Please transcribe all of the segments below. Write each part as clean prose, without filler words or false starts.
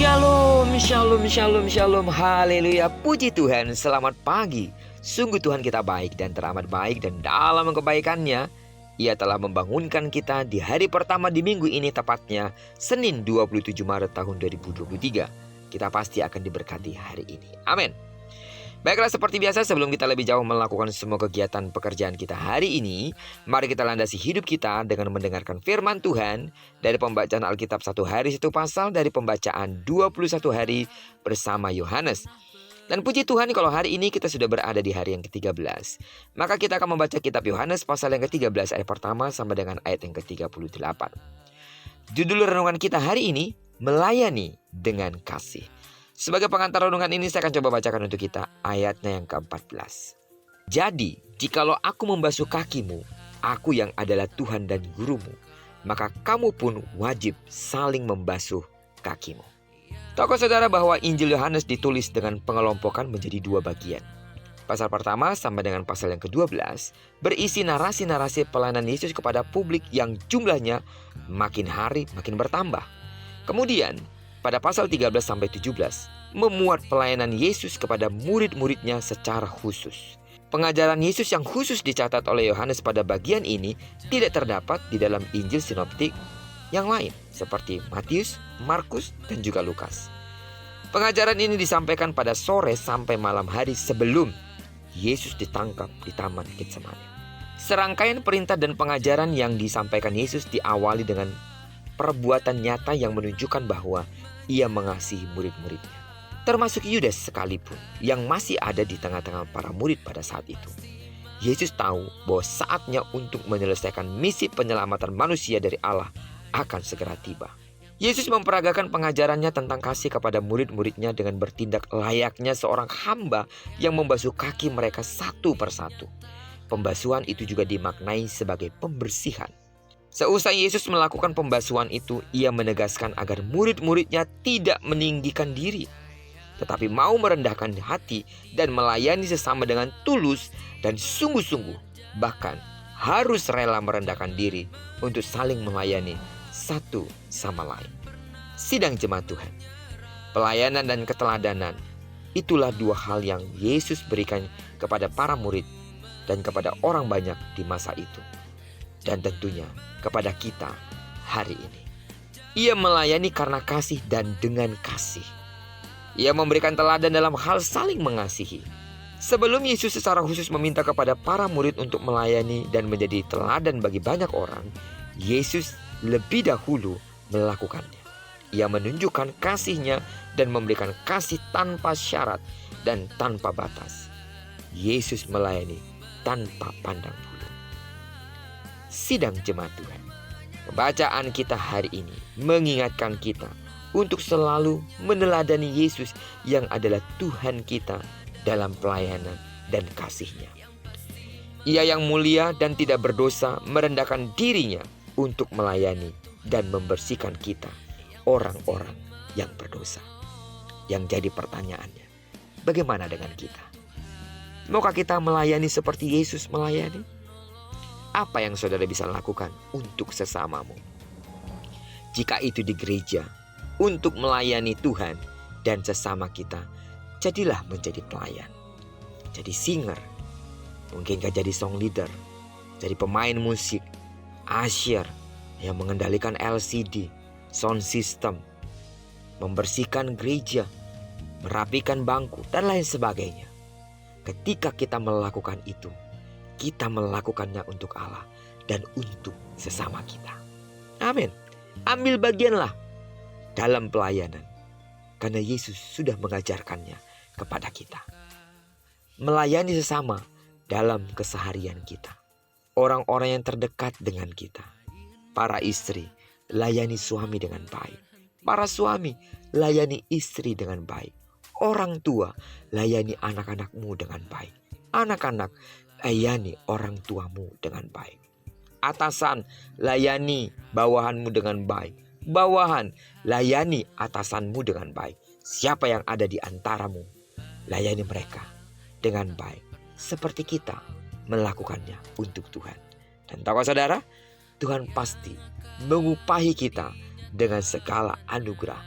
Shalom, shalom, shalom, shalom, haleluya, puji Tuhan, selamat pagi. Sungguh Tuhan kita baik dan teramat baik, dan dalam kebaikannya Ia telah membangunkan kita di hari pertama di minggu ini, tepatnya Senin 27 Maret tahun 2023. Kita pasti akan diberkati hari ini, amin. Baiklah, seperti biasa sebelum kita lebih jauh melakukan semua kegiatan pekerjaan kita hari ini, mari kita landasi hidup kita dengan mendengarkan firman Tuhan dari pembacaan Alkitab 1 hari 1 pasal dari pembacaan 21 hari bersama Yohanes. Dan puji Tuhan kalau hari ini kita sudah berada di hari yang ke-13. Maka kita akan membaca kitab Yohanes pasal yang ke-13 ayat pertama sampai dengan ayat yang ke-38. Judul renungan kita hari ini, melayani dengan kasih. Sebagai pengantar renungan ini saya akan coba bacakan untuk kita ayatnya yang ke-14. Jadi, jikalau aku membasuh kakimu, aku yang adalah Tuhan dan gurumu, maka kamu pun wajib saling membasuh kakimu. Tahukah saudara bahwa Injil Yohanes ditulis dengan pengelompokan menjadi dua bagian. Pasal pertama sampai dengan pasal yang ke-12 berisi narasi-narasi pelayanan Yesus kepada publik yang jumlahnya makin hari makin bertambah. Kemudian pada pasal 13 sampai 17 memuat pelayanan Yesus kepada murid-muridnya secara khusus. Pengajaran Yesus yang khusus dicatat oleh Yohanes pada bagian ini tidak terdapat di dalam Injil sinoptik yang lain seperti Matius, Markus, dan juga Lukas. Pengajaran ini disampaikan pada sore sampai malam hari sebelum Yesus ditangkap di Taman Getsemani. Serangkaian perintah dan pengajaran yang disampaikan Yesus diawali dengan perbuatan nyata yang menunjukkan bahwa Ia mengasihi murid-muridnya, termasuk Yudas sekalipun yang masih ada di tengah-tengah para murid pada saat itu. Yesus tahu bahwa saatnya untuk menyelesaikan misi penyelamatan manusia dari Allah akan segera tiba. Yesus memperagakan pengajarannya tentang kasih kepada murid-muridnya dengan bertindak layaknya seorang hamba yang membasuh kaki mereka satu persatu. Pembasuhan itu juga dimaknai sebagai pembersihan. Seusai Yesus melakukan pembasuhan itu, Ia menegaskan agar murid-muridnya tidak meninggikan diri, tetapi mau merendahkan hati dan melayani sesama dengan tulus dan sungguh-sungguh. Bahkan harus rela merendahkan diri untuk saling melayani satu sama lain. Sidang jemaat Tuhan, pelayanan dan keteladanan, itulah dua hal yang Yesus berikan kepada para murid dan kepada orang banyak di masa itu. Dan tentunya kepada kita hari ini. Ia melayani karena kasih dan dengan kasih. Ia memberikan teladan dalam hal saling mengasihi. Sebelum Yesus secara khusus meminta kepada para murid untuk melayani dan menjadi teladan bagi banyak orang, Yesus lebih dahulu melakukannya. Ia menunjukkan kasih-Nya dan memberikan kasih tanpa syarat dan tanpa batas. Yesus melayani tanpa pandang bulu. Sidang jemaat Tuhan, pembacaan kita hari ini mengingatkan kita untuk selalu meneladani Yesus yang adalah Tuhan kita dalam pelayanan dan kasih-Nya. Ia yang mulia dan tidak berdosa merendahkan dirinya untuk melayani dan membersihkan kita, orang-orang yang berdosa. Yang jadi pertanyaannya, bagaimana dengan kita? Maukah kita melayani seperti Yesus melayani? Apa yang saudara bisa lakukan untuk sesamamu? Jika itu di gereja, untuk melayani Tuhan dan sesama kita, jadilah menjadi pelayan. Jadi singer, mungkinkah jadi song leader, jadi pemain musik, usher yang mengendalikan LCD, sound system, membersihkan gereja, merapikan bangku, dan lain sebagainya. Ketika kita melakukan itu, kita melakukannya untuk Allah dan untuk sesama kita. Amin. Ambil bagianlah dalam pelayanan, karena Yesus sudah mengajarkannya kepada kita. Melayani sesama dalam keseharian kita. Orang-orang yang terdekat dengan kita. Para istri, layani suami dengan baik. Para suami, layani istri dengan baik. Orang tua, layani anak-anakmu dengan baik. Anak-anak, layani orang tuamu dengan baik. Atasan, layani bawahanmu dengan baik. Bawahan, layani atasanmu dengan baik. Siapa yang ada di antaramu, layani mereka dengan baik, seperti kita melakukannya untuk Tuhan. Dan tahu saudara, Tuhan pasti mengupahi kita dengan segala anugerah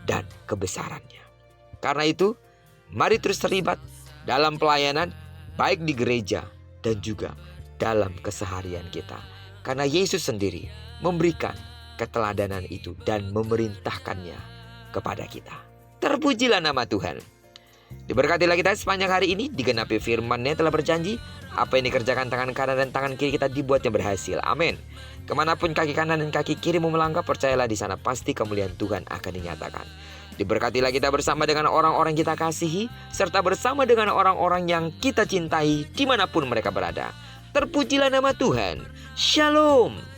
dan kebesarannya. Karena itu, mari terus terlibat dalam pelayanan, baik di gereja dan juga dalam keseharian kita. Karena Yesus sendiri memberikan keteladanan itu dan memerintahkannya kepada kita. Terpujilah nama Tuhan. Diberkatilah kita sepanjang hari ini, digenapi firman-Nya telah berjanji, apa yang dikerjakan tangan kanan dan tangan kiri kita dibuatnya berhasil. Amin. Kemanapun kaki kanan dan kaki kirimu melangkah, percayalah di sana pasti kemuliaan Tuhan akan dinyatakan. Diberkatilah kita bersama dengan orang-orang kita kasihi, serta bersama dengan orang-orang yang kita cintai dimanapun mereka berada. Terpujilah nama Tuhan. Shalom.